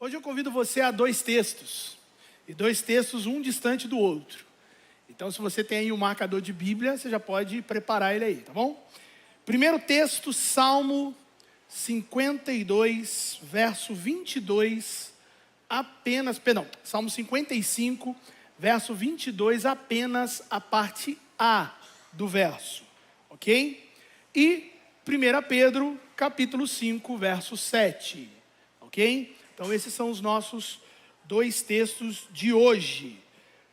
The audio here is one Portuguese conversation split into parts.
Hoje eu convido você a dois textos, e dois textos um distante do outro. Então, se você tem aí um marcador de Bíblia, você já pode preparar ele aí, tá bom? Primeiro texto, Salmo 52, verso 22, Salmo 55, verso 22, apenas a parte A do verso, ok? E 1 Pedro, capítulo 5, verso 7, ok? Então, esses são os nossos dois textos de hoje.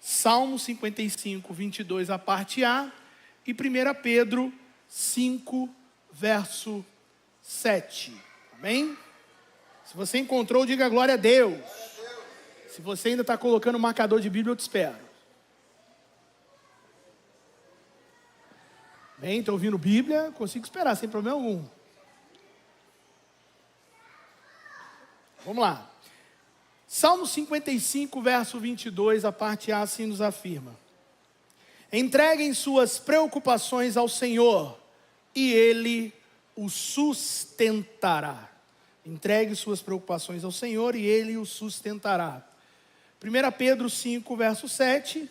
Salmo 55, 22, a parte A, e 1 Pedro 5, verso 7. Amém? Se você encontrou, diga glória a Deus. Se você ainda está colocando o marcador de Bíblia, eu te espero. Bem, estou ouvindo Bíblia, consigo esperar sem problema algum. Vamos lá. Salmo 55, verso 22, a parte A assim nos afirma: entreguem suas preocupações ao Senhor, e Ele o sustentará. Entregue suas preocupações ao Senhor, e Ele o sustentará. 1 Pedro 5, verso 7,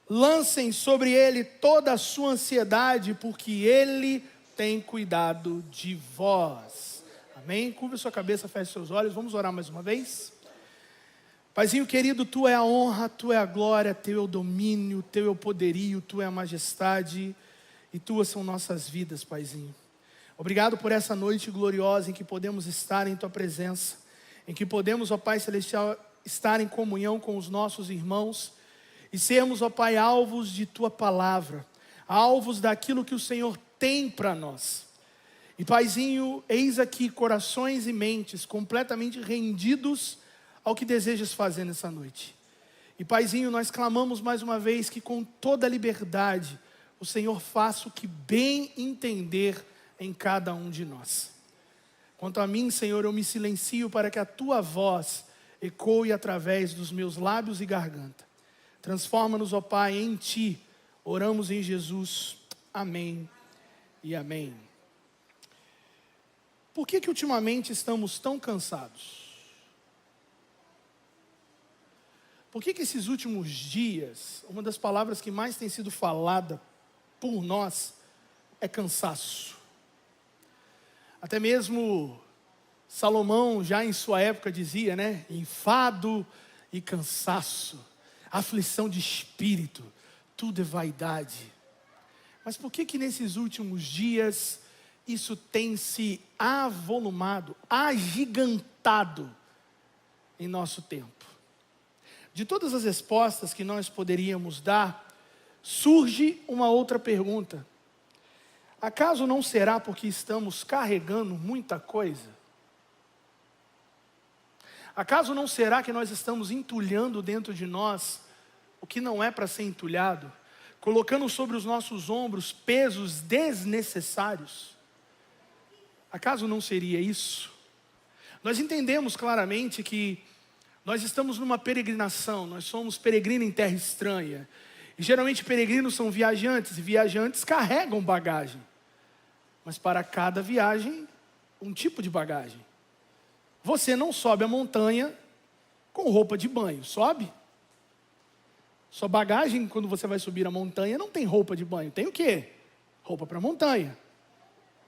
lancem sobre Ele toda a sua ansiedade, porque Ele tem cuidado de vós. Amém? Curva sua cabeça, feche seus olhos, vamos orar mais uma vez. Paizinho querido, Tu é a honra, Tu é a glória, Teu é o domínio, Teu é o poderio, Tu é a majestade, e Tuas são nossas vidas, Paizinho. Obrigado por essa noite gloriosa em que podemos estar em Tua presença, em que podemos, ó Pai Celestial, estar em comunhão com os nossos irmãos, e sermos, ó Pai, alvos de Tua palavra, alvos daquilo que o Senhor tem para nós. E Paizinho, eis aqui corações e mentes completamente rendidos ao que desejas fazer nessa noite. E Paizinho, nós clamamos mais uma vez que com toda a liberdade o Senhor faça o que bem entender em cada um de nós. Quanto a mim, Senhor, eu me silencio para que a Tua voz ecoe através dos meus lábios e garganta. Transforma-nos, ó Pai, em Ti. Oramos em Jesus. Amém e amém. Por que ultimamente estamos tão cansados? Por que esses últimos dias, uma das palavras que mais tem sido falada por nós é cansaço? Até mesmo Salomão, já em sua época, dizia, né? Enfado e cansaço, aflição de espírito, tudo é vaidade. Mas por que nesses últimos dias isso tem se avolumado, agigantado em nosso tempo? De todas as respostas que nós poderíamos dar, surge uma outra pergunta. Acaso não será porque estamos carregando muita coisa? Acaso não será que nós estamos entulhando dentro de nós o que não é para ser entulhado? Colocando sobre os nossos ombros pesos desnecessários? Acaso não seria isso? Nós entendemos claramente que nós estamos numa peregrinação, nós somos peregrinos em terra estranha. E geralmente peregrinos são viajantes, e viajantes carregam bagagem. Mas para cada viagem, um tipo de bagagem. Você não sobe a montanha com roupa de banho, sobe? Sua bagagem, quando você vai subir a montanha, não tem roupa de banho. Tem o quê? Roupa para montanha.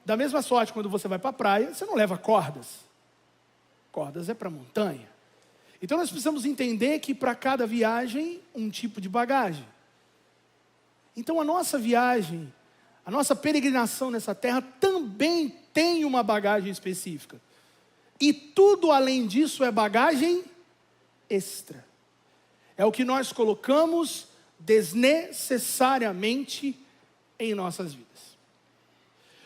Da mesma sorte, quando você vai para a praia, você não leva cordas. Cordas é para montanha. Então nós precisamos entender que para cada viagem, um tipo de bagagem. Então a nossa viagem, a nossa peregrinação nessa terra também tem uma bagagem específica. E tudo além disso é bagagem extra. É o que nós colocamos desnecessariamente em nossas vidas.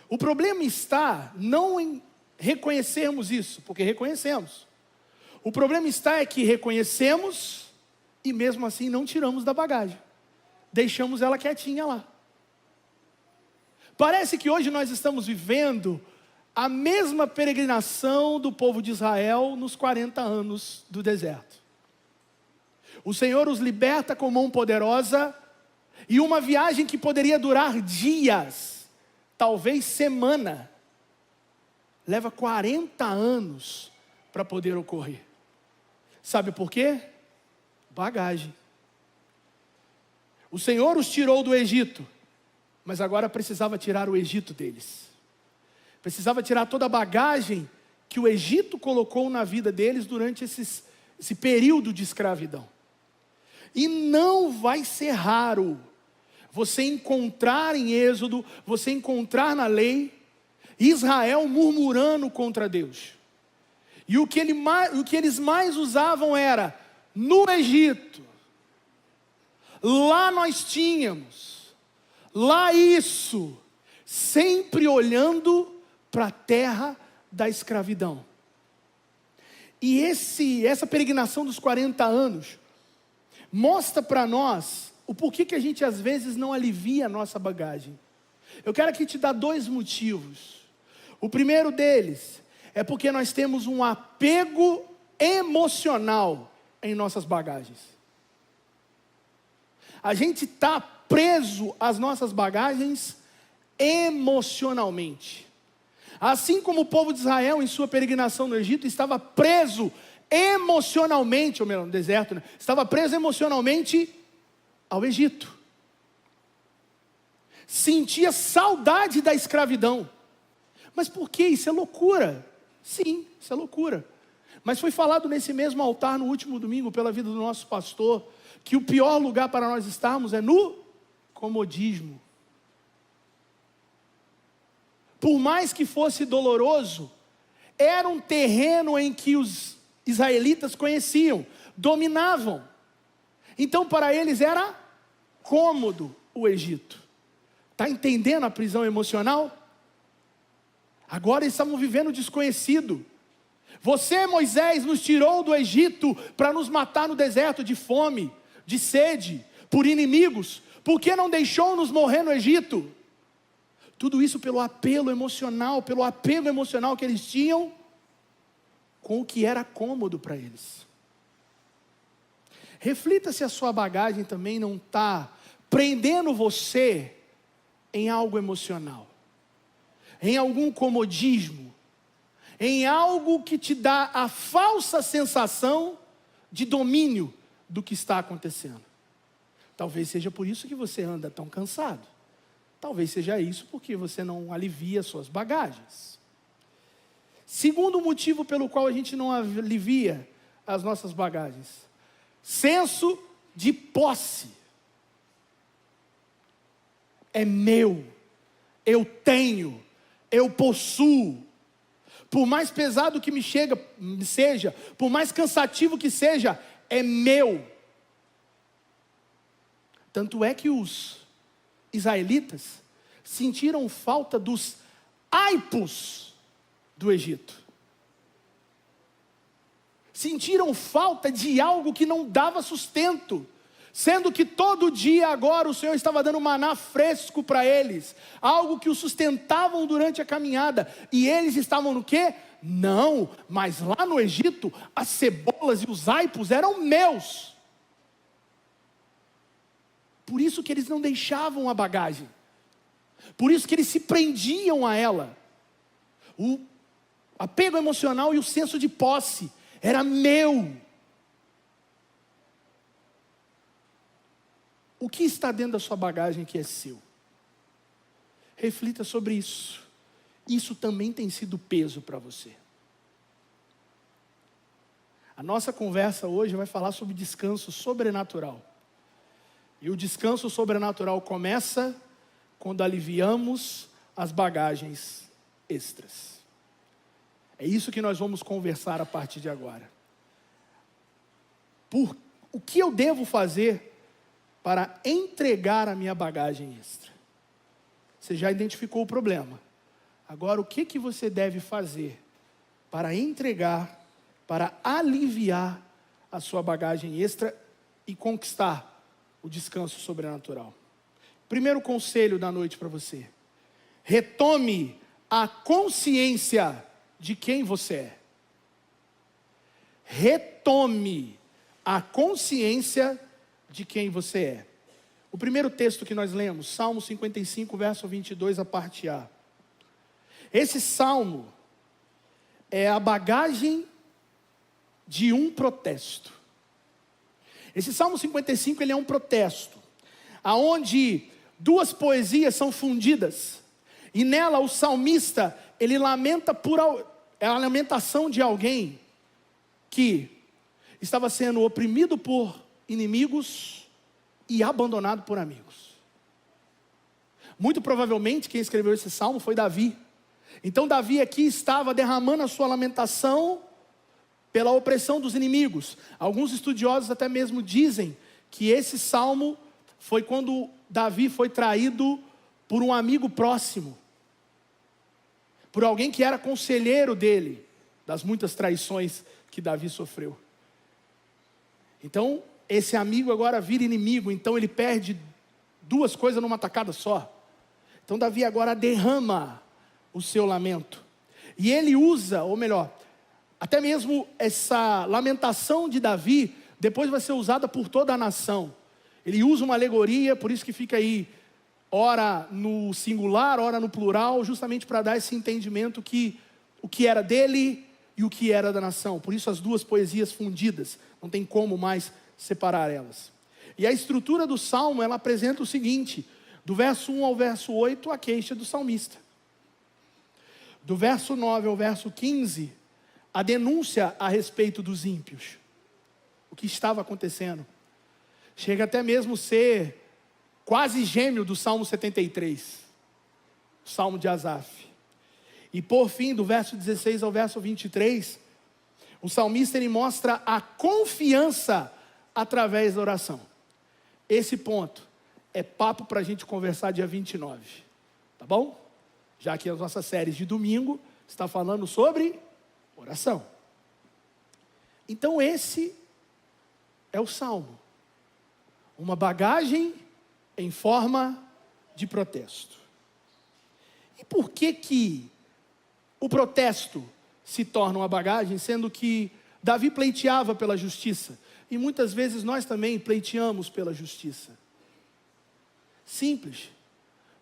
O problema está não em reconhecermos isso, porque reconhecemos. O problema está é que reconhecemos e mesmo assim não tiramos da bagagem. Deixamos ela quietinha lá. Parece que hoje nós estamos vivendo a mesma peregrinação do povo de Israel nos 40 anos do deserto. O Senhor os liberta com mão poderosa e uma viagem que poderia durar dias, talvez semana, leva 40 anos para poder ocorrer. Sabe por quê? Bagagem. O Senhor os tirou do Egito, mas agora precisava tirar o Egito deles. Precisava tirar toda a bagagem que o Egito colocou na vida deles durante esse período de escravidão. E não vai ser raro você encontrar em Êxodo, você encontrar na lei, Israel murmurando contra Deus. E o que eles mais usavam era, no Egito, lá nós tínhamos, lá isso, sempre olhando para a terra da escravidão. E essa peregrinação dos 40 anos, mostra para nós o porquê que a gente às vezes não alivia a nossa bagagem. Eu quero aqui te dar 2 motivos. O primeiro deles é porque nós temos um apego emocional em nossas bagagens. A gente está preso às nossas bagagens emocionalmente. Assim como o povo de Israel em sua peregrinação no Egito estava preso emocionalmente, ou melhor, no deserto, né? Estava preso emocionalmente ao Egito. Sentia saudade da escravidão. Mas por que? Isso é loucura. Sim, isso é loucura. Mas foi falado nesse mesmo altar no último domingo pela vida do nosso pastor, que o pior lugar para nós estarmos é no comodismo. Por mais que fosse doloroso, era um terreno em que os israelitas conheciam, dominavam. Então para eles era cômodo o Egito. Está entendendo a prisão emocional? Agora eles estavam vivendo desconhecido. Você, Moisés, nos tirou do Egito para nos matar no deserto de fome, de sede, por inimigos. Por que não deixou-nos morrer no Egito? Tudo isso pelo apelo emocional, pelo apego emocional que eles tinham com o que era cômodo para eles. Reflita se a sua bagagem também não está prendendo você em algo emocional, em algum comodismo, em algo que te dá a falsa sensação de domínio do que está acontecendo. Talvez seja por isso que você anda tão cansado. Talvez seja isso porque você não alivia suas bagagens. Segundo motivo pelo qual a gente não alivia as nossas bagagens: senso de posse. É meu, eu tenho, eu possuo. Por mais pesado que seja, por mais cansativo que seja, é meu. Tanto é que os israelitas sentiram falta dos aipos do Egito. Sentiram falta de algo que não dava sustento, sendo que todo dia agora o Senhor estava dando maná fresco para eles, algo que os sustentavam durante a caminhada, e eles estavam no quê? Não, mas lá no Egito as cebolas e os aipos eram meus. Por isso que eles não deixavam a bagagem, por isso que eles se prendiam a ela. O apego emocional e o senso de posse era meu. O que está dentro da sua bagagem que é seu? Reflita sobre isso. Isso também tem sido peso para você. A nossa conversa hoje vai falar sobre descanso sobrenatural. E o descanso sobrenatural começa quando aliviamos as bagagens extras. É isso que nós vamos conversar a partir de agora. O que eu devo fazer para entregar a minha bagagem extra? Você já identificou o problema. Agora, o que você deve fazer para entregar, para aliviar a sua bagagem extra e conquistar o descanso sobrenatural? Primeiro conselho da noite para você: retome a consciência de quem você é. Retome a consciência de quem você é. O primeiro texto que nós lemos, Salmo 55, verso 22, a parte A. Esse salmo é a bagagem de um protesto. Esse Salmo 55, ele é um protesto, aonde duas poesias são fundidas, e nela o salmista, ele lamenta é a lamentação de alguém que estava sendo oprimido por inimigos e abandonado por amigos. Muito provavelmente quem escreveu esse salmo foi Davi. Então Davi aqui estava derramando a sua lamentação pela opressão dos inimigos. Alguns estudiosos até mesmo dizem que esse salmo foi quando Davi foi traído por um amigo próximo, por alguém que era conselheiro dele, das muitas traições que Davi sofreu. Então, esse amigo agora vira inimigo, então ele perde duas coisas numa tacada só. Então Davi agora derrama o seu lamento. E ele usa, ou melhor, até mesmo essa lamentação de Davi, depois vai ser usada por toda a nação. Ele usa uma alegoria, por isso que fica aí, ora no singular, ora no plural, justamente para dar esse entendimento que o que era dele e o que era da nação. Por isso as duas poesias fundidas, não tem como mais separar elas. E a estrutura do salmo, ela apresenta o seguinte: do verso 1 ao verso 8, a queixa do salmista. Do verso 9 ao verso 15, a denúncia a respeito dos ímpios. O que estava acontecendo. Chega até mesmo ser quase gêmeo do Salmo 73. O Salmo de Asaf. E por fim, do verso 16 ao verso 23, o salmista ele mostra a confiança através da oração. Esse ponto é papo para a gente conversar dia 29. Tá bom? Já que as nossas séries de domingo está falando sobre oração. Então esse é o Salmo. Uma bagagem em forma de protesto. E por que o protesto se torna uma bagagem, sendo que Davi pleiteava pela justiça? E muitas vezes nós também pleiteamos pela justiça. Simples.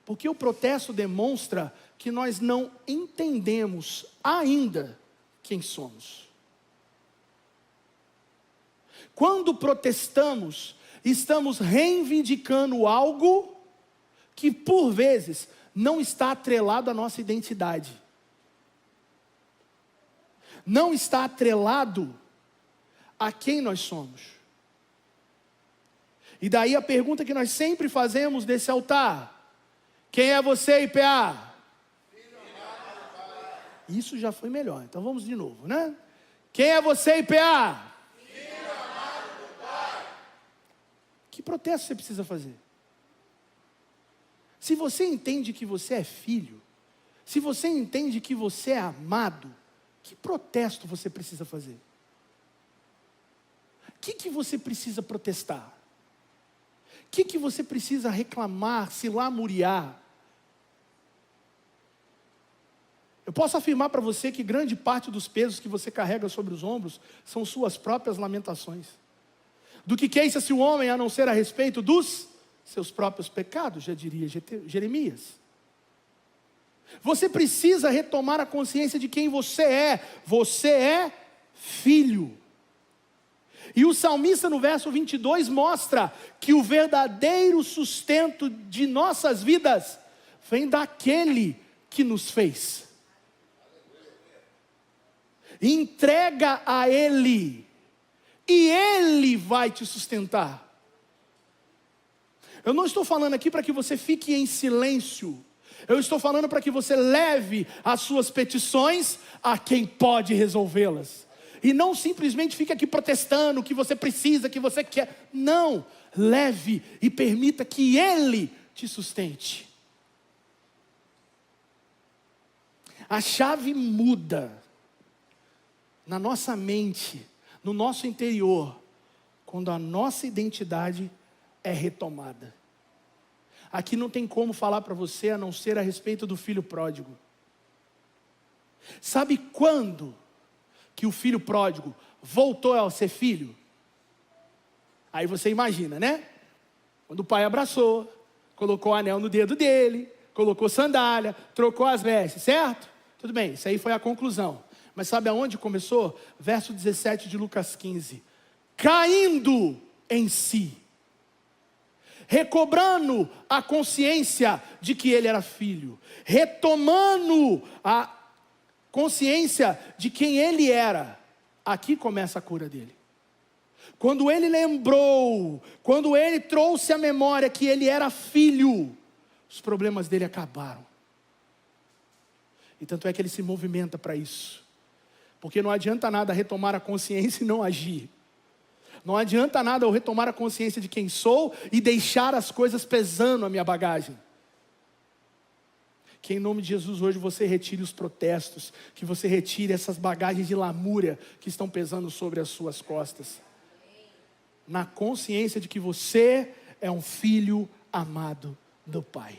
Porque o protesto demonstra que nós não entendemos ainda quem somos. Quando protestamos, estamos reivindicando algo que por vezes não está atrelado à nossa identidade. Não está atrelado a quem nós somos. E daí a pergunta que nós sempre fazemos desse altar: quem é você, IPA? Isso já foi melhor, então vamos de novo, né? Quem é você, IPA? Filho amado do Pai. Que protesto você precisa fazer? Se você entende que você é filho, se você entende que você é amado, que protesto você precisa fazer? O que você precisa protestar? O que você precisa reclamar, se lamuriar? Eu posso afirmar para você que grande parte dos pesos que você carrega sobre os ombros são suas próprias lamentações. Do que queixa-se o homem a não ser a respeito dos seus próprios pecados, já diria Jeremias. Você precisa retomar a consciência de quem você é. Você é filho. E o salmista no verso 22 mostra que o verdadeiro sustento de nossas vidas vem daquele que nos fez. Entrega a Ele, e Ele vai te sustentar. Eu não estou falando aqui para que você fique em silêncio. Eu estou falando para que você leve as suas petições a quem pode resolvê-las. E não simplesmente fique aqui protestando o que você precisa, que você quer. Não, leve e permita que Ele te sustente. A chave muda na nossa mente, no nosso interior, quando a nossa identidade é retomada. Aqui não tem como falar para você a não ser a respeito do filho pródigo. Sabe quando que o filho pródigo voltou a ser filho? Aí você imagina, né? Quando o pai abraçou, colocou o anel no dedo dele, colocou sandália, trocou as vestes, certo? Tudo bem, isso aí foi a conclusão. Mas sabe aonde começou? Verso 17 de Lucas 15. Caindo em si, recobrando a consciência de que ele era filho, retomando a consciência de quem ele era. Aqui começa a cura dele. Quando ele lembrou, quando ele trouxe à memória que ele era filho, os problemas dele acabaram. E tanto é que ele se movimenta para isso. Porque não adianta nada retomar a consciência e não agir. Não adianta nada eu retomar a consciência de quem sou e deixar as coisas pesando a minha bagagem. Que em nome de Jesus hoje você retire os protestos, que você retire essas bagagens de lamúria que estão pesando sobre as suas costas. Na consciência de que você é um filho amado do Pai.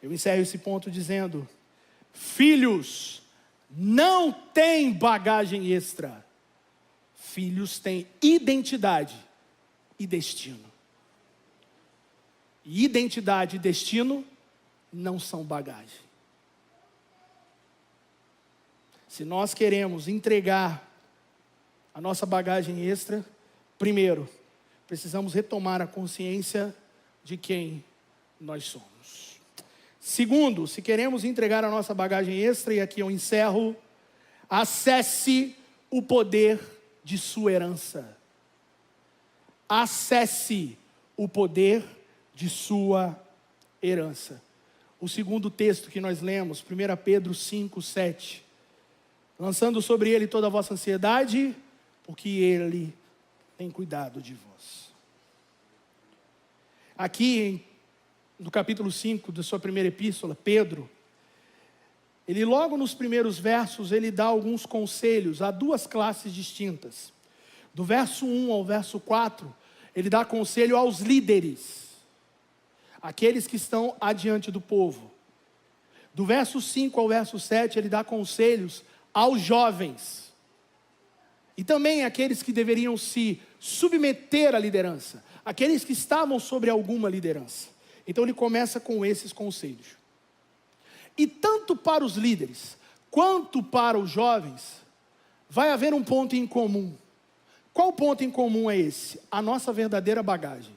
Eu encerro esse ponto dizendo: filhos não têm bagagem extra. Filhos têm identidade e destino. E identidade e destino não são bagagem. Se nós queremos entregar a nossa bagagem extra, primeiro, precisamos retomar a consciência de quem nós somos. Segundo, se queremos entregar a nossa bagagem extra, e aqui eu encerro, acesse o poder de sua herança. Acesse o poder de sua herança. O segundo texto que nós lemos, 1 Pedro 5, 7. Lançando sobre ele toda a vossa ansiedade, porque ele tem cuidado de vós. Aqui, no capítulo 5 da sua primeira epístola, Pedro, ele logo nos primeiros versos, ele dá alguns conselhos a duas classes distintas. Do verso 1 ao verso 4, ele dá conselho aos líderes, aqueles que estão adiante do povo. Do verso 5 ao verso 7, ele dá conselhos aos jovens. E também aqueles que deveriam se submeter à liderança, aqueles que estavam sobre alguma liderança. Então ele começa com esses conselhos. E tanto para os líderes, quanto para os jovens, vai haver um ponto em comum. Qual ponto em comum é esse? A nossa verdadeira bagagem.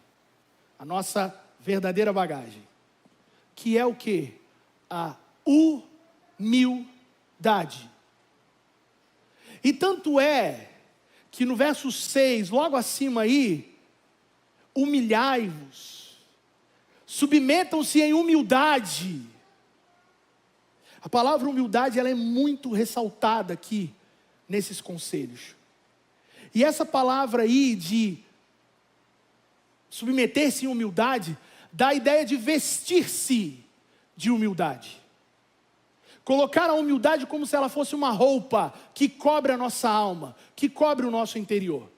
A nossa verdadeira bagagem. Que é o quê? A humildade. E tanto é que no verso 6, logo acima aí, humilhai-vos, submetam-se em humildade. A palavra humildade, ela é muito ressaltada aqui, nesses conselhos. E essa palavra aí de submeter-se em humildade, dá a ideia de vestir-se de humildade. Colocar a humildade como se ela fosse uma roupa que cobre a nossa alma, que cobre o nosso interior.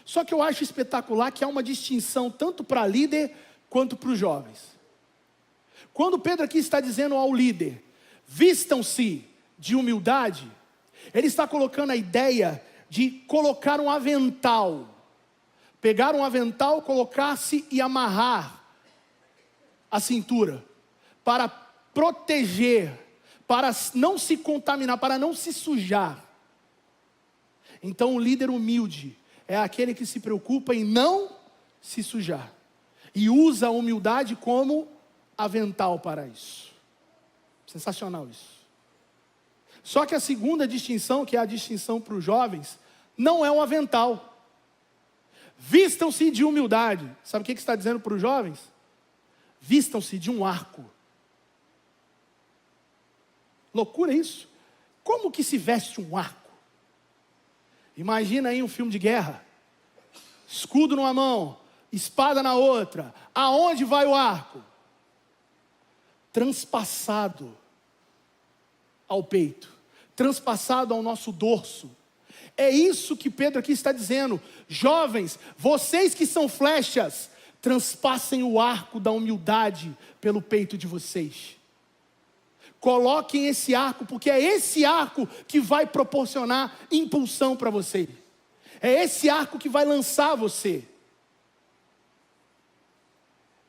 Só que eu acho espetacular que há uma distinção tanto para líder quanto para os jovens. Quando Pedro aqui está dizendo ao líder, vistam-se de humildade, ele está colocando a ideia de colocar um avental. Pegar um avental, colocar-se e amarrar a cintura, para proteger, para não se contaminar, para não se sujar. Então o líder humilde é aquele que se preocupa em não se sujar. E usa a humildade como avental para isso. Sensacional isso. Só que a segunda distinção, que é a distinção para os jovens, não é um avental. Vistam-se de humildade. Sabe o que está dizendo para os jovens? Vistam-se de um arco. Loucura isso. Como que se veste um arco? Imagina aí um filme de guerra. Escudo numa mão, espada na outra. Aonde vai o arco? Transpassado ao peito, transpassado ao nosso dorso. É isso que Pedro aqui está dizendo. Jovens, vocês que são flechas, transpassem o arco da humildade pelo peito de vocês. Coloquem esse arco, porque é esse arco que vai proporcionar impulsão para você. É esse arco que vai lançar você.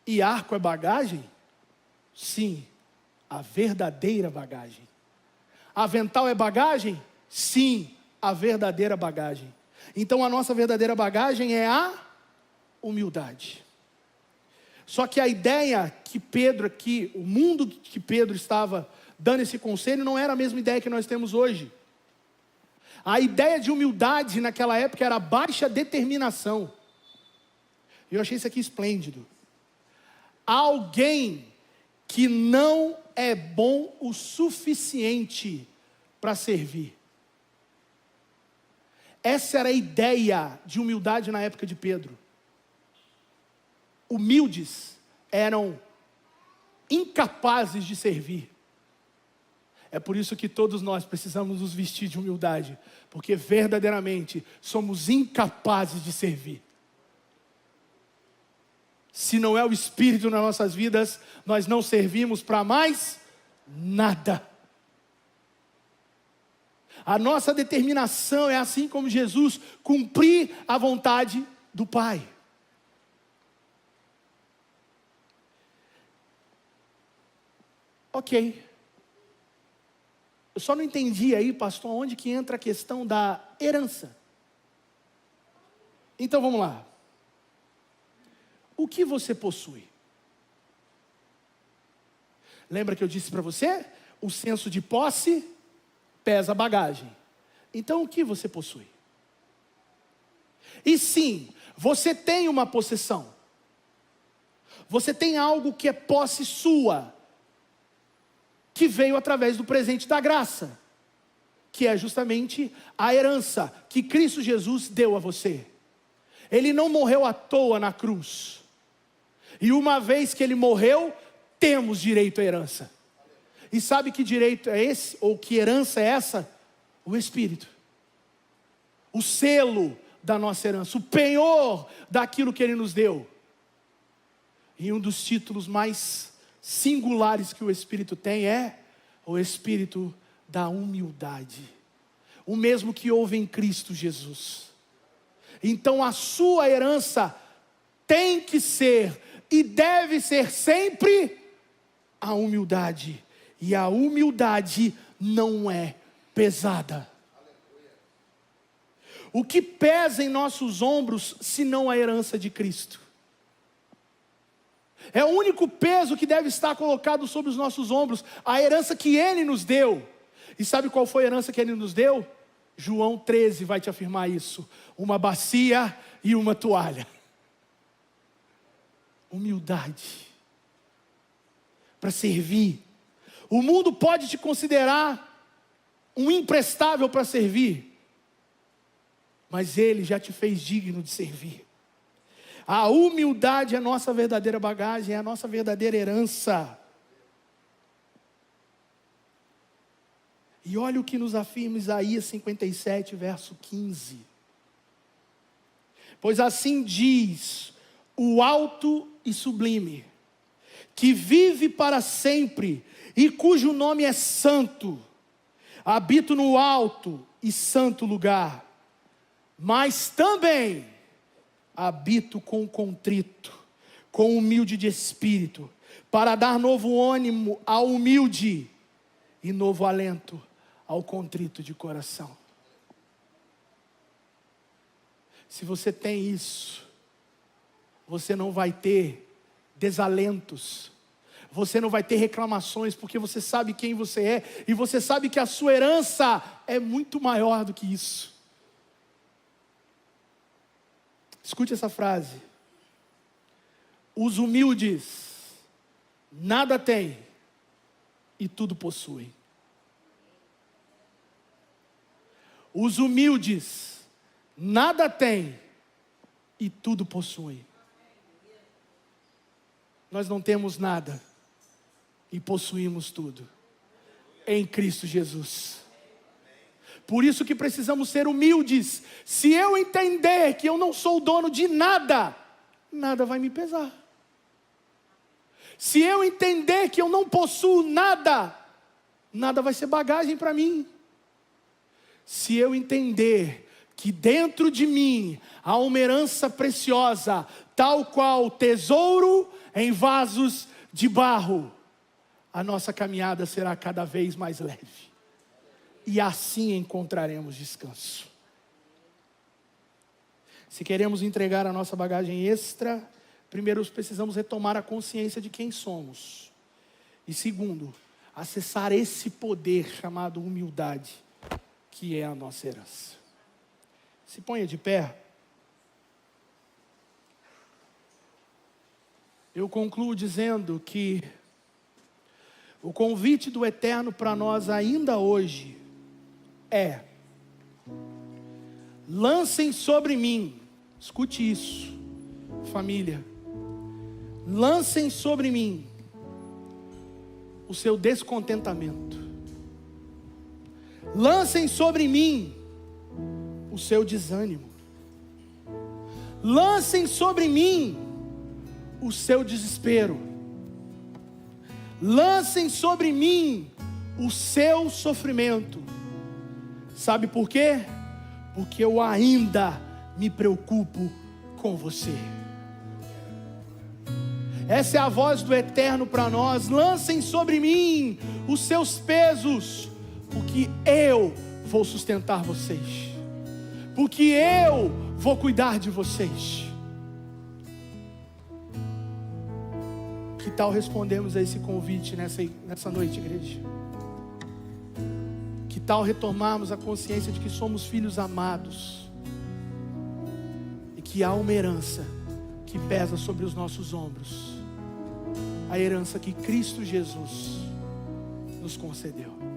E arco é bagagem? Sim, a verdadeira bagagem. Avental é bagagem? Sim, a verdadeira bagagem. Então a nossa verdadeira bagagem é a humildade. Só que a ideia que Pedro aqui, o mundo que Pedro estava dando esse conselho, não era a mesma ideia que nós temos hoje. A ideia de humildade naquela época era baixa determinação. Eu achei isso aqui esplêndido. Alguém que não é bom o suficiente para servir. Essa era a ideia de humildade na época de Pedro. Humildes eram incapazes de servir. É por isso que todos nós precisamos nos vestir de humildade, porque verdadeiramente somos incapazes de servir. Se não é o Espírito nas nossas vidas, nós não servimos para mais nada. A nossa determinação é, assim como Jesus, cumprir a vontade do Pai. Ok. Eu só não entendi aí, pastor, onde que entra a questão da herança. Então vamos lá. O que você possui? Lembra que eu disse para você? O senso de posse pesa a bagagem. Então o que você possui? E sim, você tem uma possessão. Você tem algo que é posse sua, que veio através do presente da graça, que é justamente a herança que Cristo Jesus deu a você. Ele não morreu à toa na cruz. E uma vez que Ele morreu, temos direito à herança. E sabe que direito é esse? Ou que herança é essa? O Espírito. O selo da nossa herança, o penhor daquilo que Ele nos deu. E um dos títulos mais singulares que o Espírito tem é o Espírito da humildade. O mesmo que houve em Cristo Jesus. Então a sua herança tem que ser e deve ser sempre a humildade. E a humildade não é pesada. O que pesa em nossos ombros, senão a herança de Cristo? É o único peso que deve estar colocado sobre os nossos ombros, a herança que Ele nos deu. E sabe qual foi a herança que Ele nos deu? João 13 vai te afirmar isso. Uma bacia e uma toalha. Humildade. Para servir. O mundo pode te considerar um imprestável para servir, mas Ele já te fez digno de servir. A humildade é a nossa verdadeira bagagem, é a nossa verdadeira herança. E olha o que nos afirma Isaías 57, verso 15. Pois assim diz o alto e sublime, que vive para sempre e cujo nome é santo. Habito no alto e santo lugar, mas também habito com o contrito, com o humilde de espírito, para dar novo ânimo ao humilde e novo alento ao contrito de coração. Se você tem isso, você não vai ter desalentos, você não vai ter reclamações, porque você sabe quem você é, e você sabe que a sua herança é muito maior do que isso. Escute essa frase. Os humildes nada têm e tudo possuem. Os humildes nada têm e tudo possuem. Nós não temos nada e possuímos tudo em Cristo Jesus. Por isso que precisamos ser humildes. Se eu entender que eu não sou dono de nada, nada vai me pesar. Se eu entender que eu não possuo nada, nada vai ser bagagem para mim. Se eu entender que dentro de mim há uma herança preciosa, tal qual tesouro em vasos de barro, a nossa caminhada será cada vez mais leve. e assim encontraremos descanso. Se queremos entregar a nossa bagagem extra, primeiro precisamos retomar a consciência de quem somos. E segundo, acessar esse poder chamado humildade, que é a nossa herança. Se ponha de pé. Eu concluo dizendo que o convite do Eterno para nós ainda hoje é: lancem sobre mim, escute isso, família, lancem sobre mim o seu descontentamento, lancem sobre mim o seu desânimo, lancem sobre mim o seu desespero, lancem sobre mim o seu sofrimento. Sabe por quê? Porque eu ainda me preocupo com você. Essa é a voz do Eterno para nós. Lancem sobre mim os seus pesos, porque eu vou sustentar vocês, porque eu vou cuidar de vocês. Que tal respondemos a esse convite nessa noite, igreja? Que tal retomarmos a consciência de que somos filhos amados e que há uma herança que pesa sobre os nossos ombros, a herança que Cristo Jesus nos concedeu.